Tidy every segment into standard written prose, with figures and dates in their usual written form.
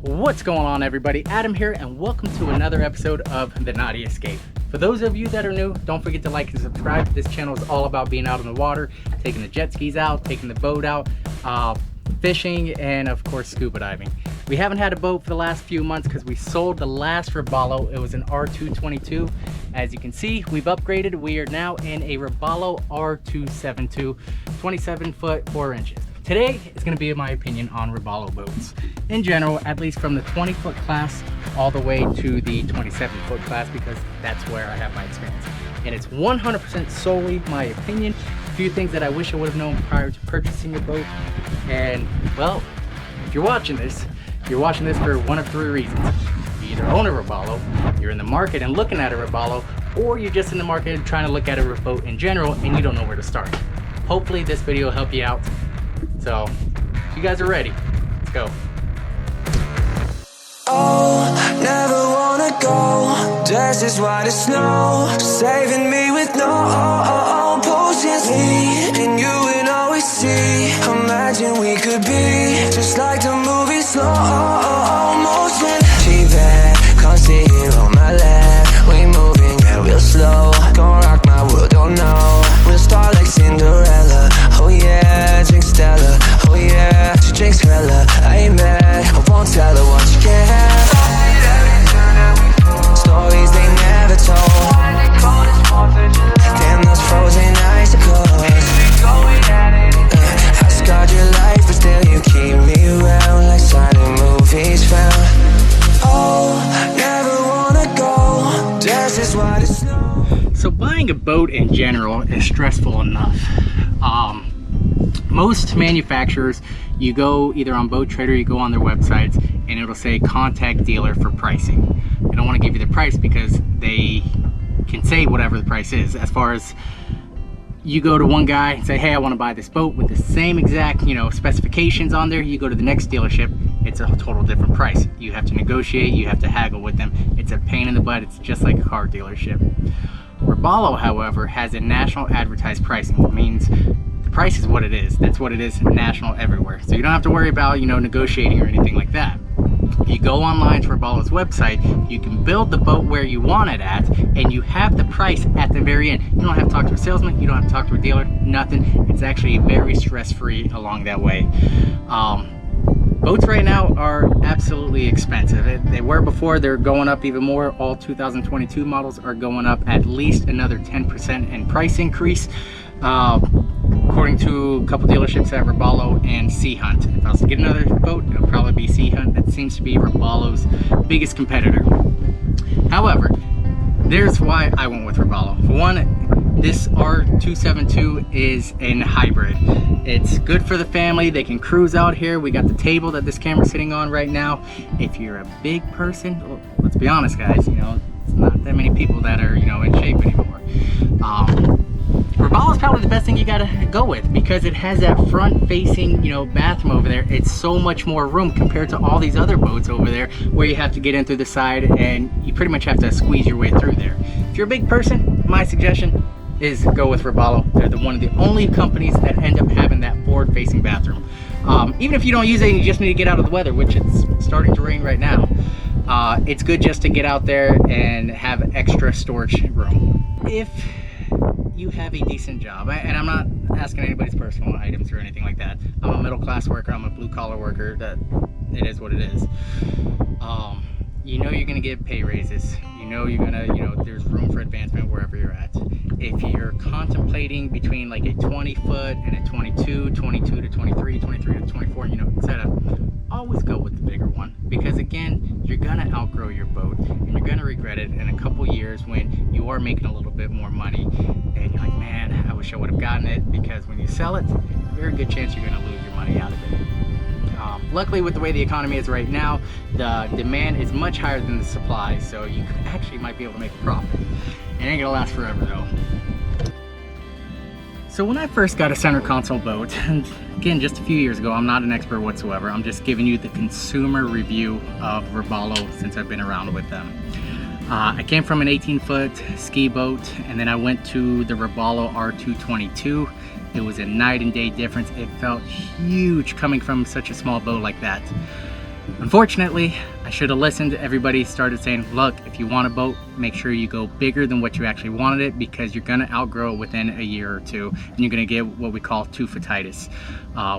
What's going on, everybody? Adam here, and welcome to another episode of the Nauti Escape. For those of you that are new, don't forget to like and subscribe. This channel is all about being out on the water, taking the jet skis out, taking the boat out, fishing, and of course scuba diving. We haven't had a boat for the last few months because we sold the last Robalo. It was an R222. As you can see, we've upgraded. We are now in a Robalo R272, 27 foot 4 inches. Today is going to be my opinion on Robalo boats in general, at least from the 20 foot class all the way to the 27 foot class, because that's where I have my experience. And it's 100% solely my opinion. A few things that I wish I would have known prior to purchasing a boat. And well, if you're watching this for one of three reasons. You either own a Robalo, you're in the market and looking at a Robalo, or you're just in the market and trying to look at a boat in general and you don't know where to start. Hopefully this video will help you out. So, if you guys are ready, let's go. Oh, never wanna go. Dressed as white as snow, saving me with no potions. Me and you would always see. Imagine we could be just like the movie slow motion. She bad, can't see it on my left. We moving, yeah, real slow. Gonna rock my world, don't know. We'll start like Cinderella. Oh yeah, drink Stella. Oh yeah, she drinks Hella. I ain't mad, I won't tell her what you can't have. Stories they never told. Damn those frozen icicles. I scarred your life, but still you keep me around like silent movies found. Oh, never wanna go. Dressed as white as snow. So buying a boat in general is stressful enough. Most manufacturers, you go either on Boat Trader, you go on their websites, and it'll say contact dealer for pricing. They don't want to give you the price because they can say whatever the price is. As far as you go to one guy and say, hey, I want to buy this boat with the same exact, specifications on there. You go to the next dealership, it's a total different price. You have to negotiate, you have to haggle with them. It's a pain in the butt. It's just like a car dealership. Robalo, however, has a national advertised pricing. It means the price is what it is. That's what it is, national everywhere. So you don't have to worry about, negotiating or anything like that. You go online to Robalo's website, you can build the boat where you want it at, and you have the price at the very end. You don't have to talk to a salesman, you don't have to talk to a dealer, nothing. It's actually very stress-free along that way. Boats right now are absolutely expensive. They were before, they're going up even more. All 2022 models are going up at least another 10% in price increase. According to a couple dealerships at Robalo and Sea Hunt. If I was to get another boat, it'll probably be Sea Hunt. That seems to be Robalo's biggest competitor. However, there's why I went with Robalo. For one, this R272 is a hybrid. It's good for the family. They can cruise out here. We got the table that this camera's sitting on right now. If you're a big person, well, let's be honest, guys, it's not that many people that are, in shape anymore. Robalo is probably the best thing you gotta go with because it has that front-facing, bathroom over there. It's so much more room compared to all these other boats over there where you have to get in through the side and you pretty much have to squeeze your way through there. If you're a big person, my suggestion is go with Robalo. They're one of the only companies that end up having that forward-facing bathroom. Even if you don't use it and you just need to get out of the weather, which it's starting to rain right now, it's good just to get out there and have extra storage room. If you have a decent job, and I'm not asking anybody's personal items or anything like that. I'm a middle class worker, I'm a blue collar worker, that it is what it is. You're gonna get pay raises. You're gonna, there's room for advancement wherever you're at. If you're contemplating between like a 20 foot and a 22, 22 to 23, 23 to 24, etc., always go with the bigger one. Because again, you're gonna outgrow your boat and you're gonna regret it in a couple years when you are making a little bit more money and you're like, man, I wish I would have gotten it, because when you sell it, very good chance you're gonna lose your money out of it. Luckily, with the way the economy is right now, the demand is much higher than the supply, so you actually might be able to make a profit. It ain't gonna last forever though. So when I first got a center console boat, and again, just a few years ago, I'm not an expert whatsoever, I'm just giving you the consumer review of Robalo since I've been around with them. I came from an 18-foot ski boat, and then I went to the Robalo R222. It was a night and day difference. It felt huge coming from such a small boat like that. Unfortunately, I should have listened. Everybody started saying, look, if you want a boat, make sure you go bigger than what you actually wanted it, because you're gonna outgrow it within a year or two, and you're gonna get what we call two-foot-itis,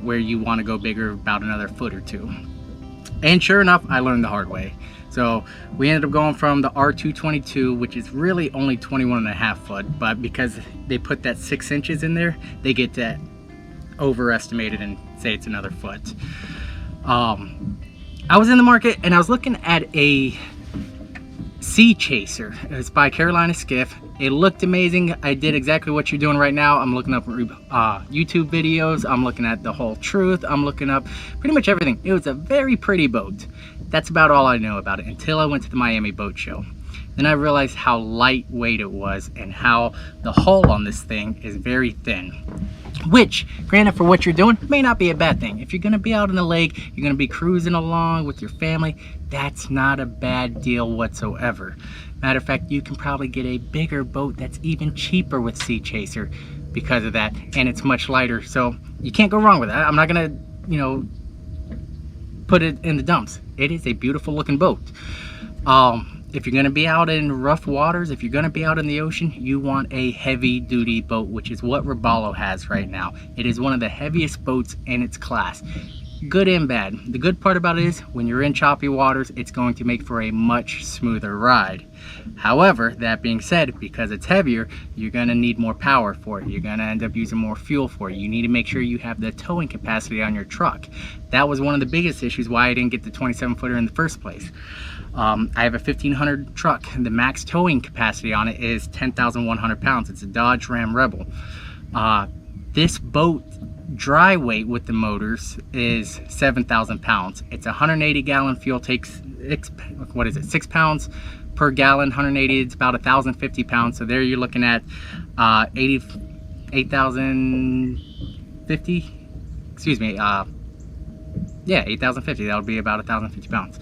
where you wanna go bigger about another foot or two. And sure enough, I learned the hard way. So we ended up going from the R222, which is really only 21.5 foot, but because they put that 6 inches in there, they get that overestimated and say it's another foot. I was in the market and I was looking at a Sea Chaser. It's by Carolina Skiff. It looked amazing. I did exactly what you're doing right now. I'm looking up YouTube videos. I'm looking at the whole truth. I'm looking up pretty much everything. It was a very pretty boat. That's about all I know about it until I went to the Miami Boat Show. Then I realized how lightweight it was and how the hull on this thing is very thin. Which, granted, for what you're doing, may not be a bad thing. If you're going to be out in the lake, you're going to be cruising along with your family, that's not a bad deal whatsoever. Matter of fact, you can probably get a bigger boat that's even cheaper with Sea Chaser because of that, and it's much lighter, so you can't go wrong with that. I'm not going to, you know, put it in the dumps. It is a beautiful looking boat. If you're going to be out in rough waters, if you're going to be out in the ocean, you want a heavy duty boat, which is what Robalo has right now. It is one of the heaviest boats in its class. Good and bad. The good part about it is when you're in choppy waters, it's going to make for a much smoother ride. However, that being said, because it's heavier, you're going to need more power for it. You're going to end up using more fuel for it. You need to make sure you have the towing capacity on your truck. That was one of the biggest issues why I didn't get the 27-footer in the first place. I have a 1500 truck. The max towing capacity on it is 10,100 pounds. It's a Dodge Ram Rebel. This boat dry weight with the motors is 7,000 pounds. It's 180 gallon fuel, takes, what is it, 6 pounds per gallon. 180, it's about 1,050 pounds. So there you're looking at 8,050, excuse me, yeah, 8,050. That would be about 1,050 pounds.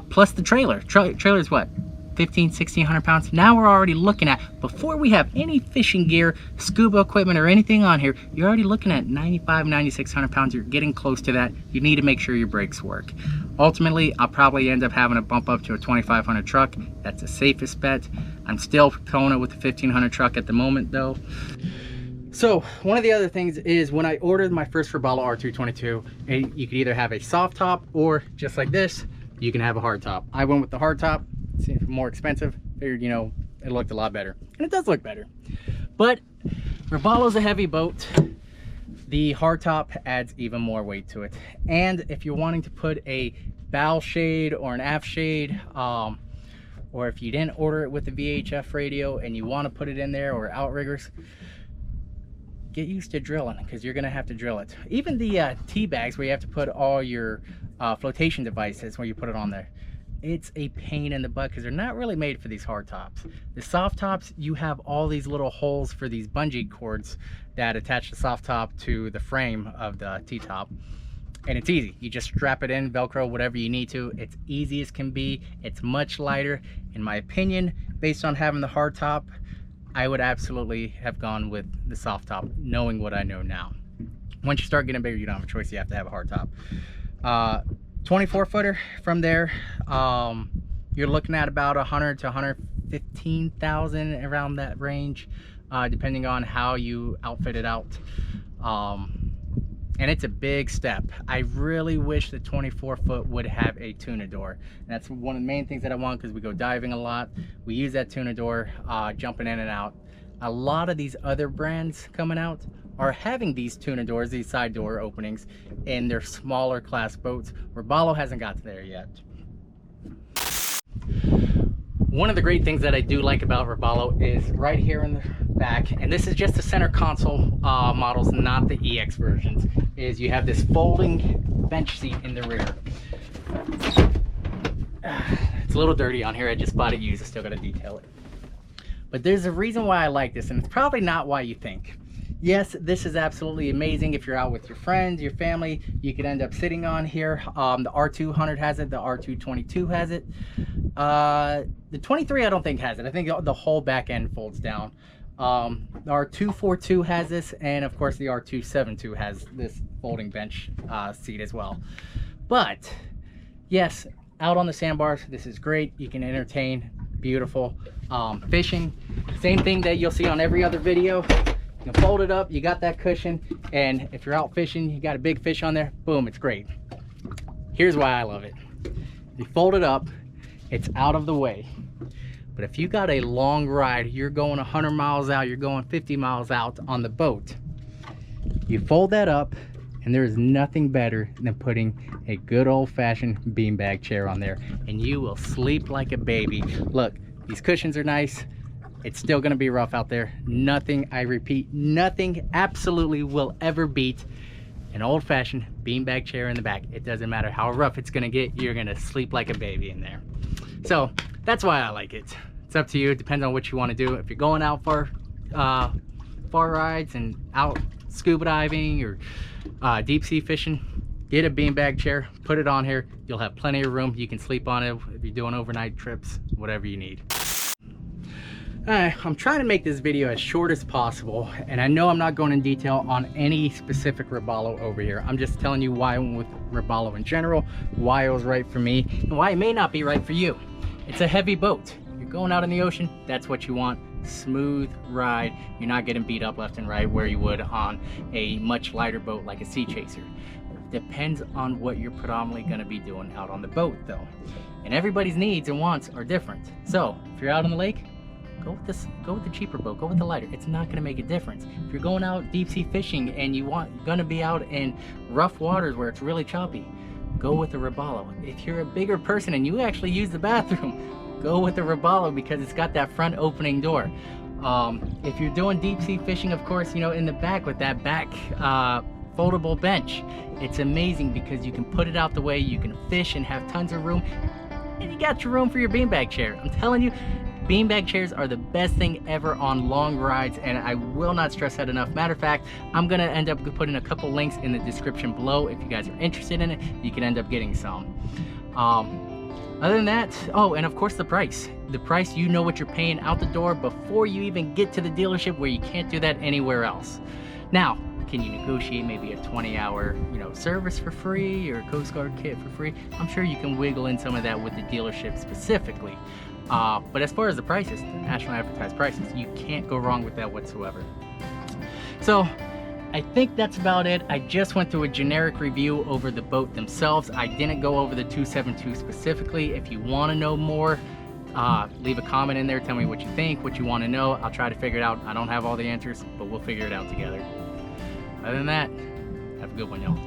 Plus the trailer. Trailer is what? 1,600 pounds. Now we're already looking at, before we have any fishing gear, scuba equipment, or anything on here, you're already looking at 9,600 pounds. You're getting close to that. You need to make sure your brakes work. Ultimately, I'll probably end up having to bump up to a 2,500 truck. That's the safest bet. I'm still towing it with the 1,500 truck at the moment though. So one of the other things is when I ordered my first Robalo R222, you could either have a soft top or just like this, you can have a hard top. I went with the hard top. It's more expensive. Figured, you know, it looked a lot better. And it does look better. But Robalo's a heavy boat. The hard top adds even more weight to it. And if you're wanting to put a bow shade or an aft shade, or if you didn't order it with the VHF radio and you want to put it in there, or outriggers, get used to drilling, because you're going to have to drill it. Even the tea bags where you have to put all your flotation devices, where you put it on there, it's a pain in the butt because they're not really made for these hard tops. The soft tops, you have all these little holes for these bungee cords that attach the soft top to the frame of the T-top. And it's easy. You just strap it in, Velcro, whatever you need to. It's easy as can be. It's much lighter. In my opinion, based on having the hard top, I would absolutely have gone with the soft top, knowing what I know now. Once you start getting bigger, you don't have a choice. You have to have a hard top. 24-footer from there, you're looking at about 100 to 115,000, around that range, depending on how you outfit it out. And it's a big step. I really wish the 24-foot would have a tuna door. And that's one of the main things that I want, because we go diving a lot. We use that tuna door, jumping in and out. A lot of these other brands coming out are having these tuna doors, these side door openings, in their smaller class boats. Robalo hasn't got there yet. One of the great things that I do like about Robalo is right here in the back, and this is just the center console models, not the EX versions, is you have this folding bench seat in the rear. It's a little dirty on here. I just bought it used. I still got to detail it. But there's a reason why I like this, and it's probably not why you think. Yes, this is absolutely amazing if you're out with your friends, your family. You could end up sitting on here. The R200 has it. The R222 has it. The 23 I don't think has it. I think the whole back end folds down. The R242 has this, and of course the R272 has this folding bench seat as well. But yes, out on the sandbars, this is great. You can entertain, beautiful. Fishing, same thing that you'll see on every other video. You can fold it up, you got that cushion, and if you're out fishing, you got a big fish on there, boom, it's great. Here's why I love it. You fold it up, it's out of the way. But if you got a long ride, you're going 100 miles out, you're going 50 miles out on the boat, you fold that up, and there is nothing better than putting a good old-fashioned beanbag chair on there, and you will sleep like a baby. Look, these cushions are nice. It's still gonna be rough out there. Nothing, I repeat, nothing absolutely will ever beat an old-fashioned beanbag chair in the back. It doesn't matter how rough it's gonna get, you're gonna sleep like a baby in there. So that's why I like it. It's up to you, it depends on what you wanna do. If you're going out far rides and out scuba diving or deep sea fishing, get a beanbag chair, put it on here. You'll have plenty of room. You can sleep on it if you're doing overnight trips, whatever you need. I'm trying to make this video as short as possible, and I know I'm not going in detail on any specific Robalo over here. I'm just telling you why I went with Robalo in general, why it was right for me, and why it may not be right for you. It's a heavy boat. You're going out in the ocean, that's what you want. Smooth ride. You're not getting beat up left and right where you would on a much lighter boat like a Sea Chaser. Depends on what you're predominantly going to be doing out on the boat though, and everybody's needs and wants are different. So if you're out on the lake, go with the cheaper boat, go with the lighter. It's not going to make a difference. If you're going out deep sea fishing and you're going to be out in rough waters where it's really choppy, go with the Robalo. If you're a bigger person and you actually use the bathroom, go with the Robalo because it's got that front opening door. If you're doing deep sea fishing, of course, you know, in the back with that back foldable bench, it's amazing because you can put it out the way, you can fish and have tons of room, and you got your room for your beanbag chair. I'm telling you, beanbag chairs are the best thing ever on long rides, and I will not stress that enough. Matter of fact, I'm gonna end up putting a couple links in the description below. If you guys are interested in it, you can end up getting some. Other than that, oh, and of course the price. The price, you know what you're paying out the door before you even get to the dealership, where you can't do that anywhere else. Now, can you negotiate maybe a 20-hour, you know, service for free or a Coast Guard kit for free? I'm sure you can wiggle in some of that with the dealership specifically. But as far as the prices, the national advertised prices, you can't go wrong with that whatsoever. So I think that's about it. I just went through a generic review over the boat themselves. I didn't go over the 272 specifically. If you want to know more, leave a comment in there. Tell me what you think, what you want to know. I'll try to figure it out. I don't have all the answers, but we'll figure it out together. Other than that, have a good one, y'all.